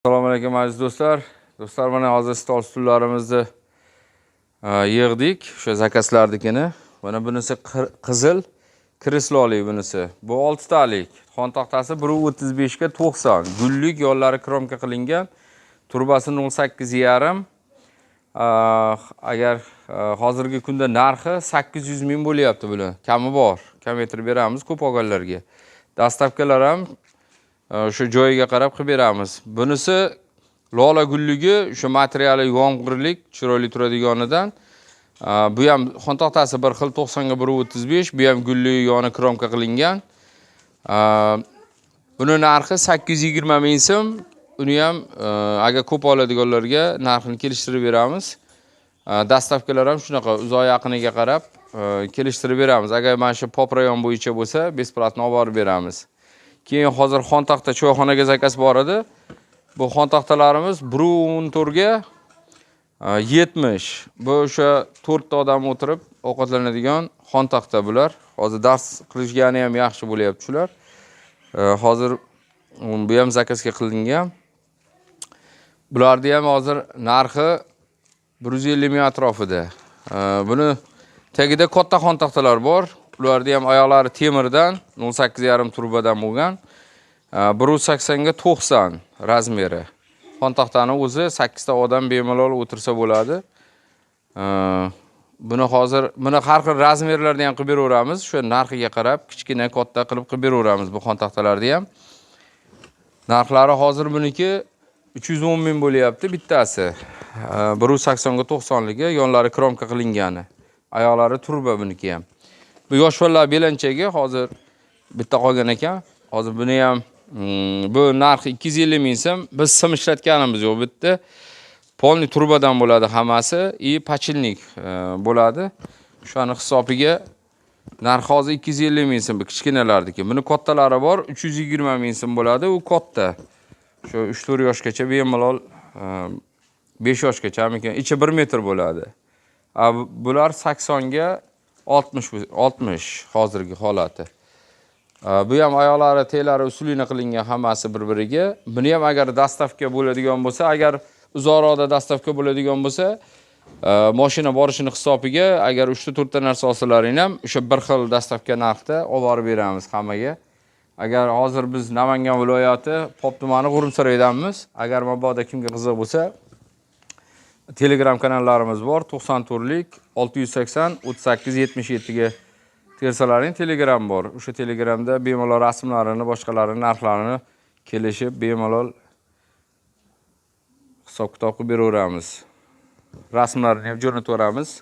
Assalomu alaykum aziz do'stlar. Do'stlar, mana hozir stol stullarimizni yig'dik. O'sha zakazlardikini. Mana bunisi qizil kresloli bunisi. Bu 6 talik. Xon taxtasi 1.35 ga 90. Gullik yollari kromka qilingan. Turbasi 0.8,5. Agar hozirgi kunda narxi 800 ming bo'lyapti buni. Kami bor. Kilometr beramiz ko'p olganlarga. Dastavkalar ham shu joyiga qarab qilib beramiz. Bunisi lola gulligi, shu materiali yomg'irlik, chiroyli turadiganidan. Bu ham xon taxtasi bir xil 90 ga 1.35, bu ham gulligi yoni kromka qilingan. Buni narxi 820 ming so'm. Uni ham agar ko'p oladiganlarga narxini kelishtirib beramiz. Dastavkalar ham shunaqa uzoq yaqiniga qarab kelishtirib beramiz. Agar mana shu pop rayon bo'yicha bo'lsa, besplatno olib borib beramiz. Keyin hozir xon taxta choyxonaga zakaz bor edi. Bu xon taxtalarimiz 1.14 ga 70. Bu o'sha 4 ta odam o'tirib ovqatlanadigan xon taxta bular. Hozir dars qilishgani ham yaxshi bo'lyapti shular. Hozir bu ham zakazga qilingan. Bularni ham hozir narxi 150 ming atrofida. Buni tagida katta xon taxtalar bor. Ularda ham oyoqlari temirdan, 0.8,5 turbadan bo'lgan. 1.80 ga 90 razmeri. Xon taxtani o'zi 8 ta odam bemalol o'tirsa bo'ladi. Buni hozir har xil razmerlarni ham qilib beraveramiz. Shu narxiga qarab kichkina, katta qilib beraveramiz bu xon taxtalarni ham. Narxlari hozir buniki 310 ming bo'lyapti bittasi. 1.80 ga 90 ligi, yonlari kromka qilingani. Oyoqlari turba buniki ham. Bu yoshlar belanchaga hozir bitta qolgan ekan. Hozir buni ham bu narxi 250 ming so'm. Biz sim ishlatganimiz yo'q bitta. Polni turbadan bo'ladi hammasi, pachilnik bo'ladi. Shuni hisobiga narxi hozir 250 ming so'm bu kichkinalardiki. Buni kattalari bor, 320 ming so'm bo'ladi, u katta. Shu 3-4 yoshgacha bemalol 5 yoshgacha ekan, ichi 1 metr bo'ladi. Bular 80 ga 60 hozirgi holati. Bu ham oyoqlari, telari usulini qilingan hammasi bir-biriga. Buni ham agar dastavka bo'ladigan bo'lsa, agar uzoqroqda dastavka bo'ladigan bo'lsa, mashina borishini hisobiga agar 3-4 ta narsa olsalaring ham o'sha bir xil dastavka narxda olib borib beramiz hammaga. Agar hozir biz Namangan viloyati Pop tumani G'urumsaroydamiz. Agar mabodo kimga qiziq bo'lsa, Telegram kanallarimiz bor. 94 lik 680 38 77 ga tersalaring Telegram bor. O'sha Telegramda bemalol rasmlarini, boshqalarini, narxlarini kelishib bemalol hisob-kitob qilib beraveramiz. Rasmlarni ham jo'natib beramiz.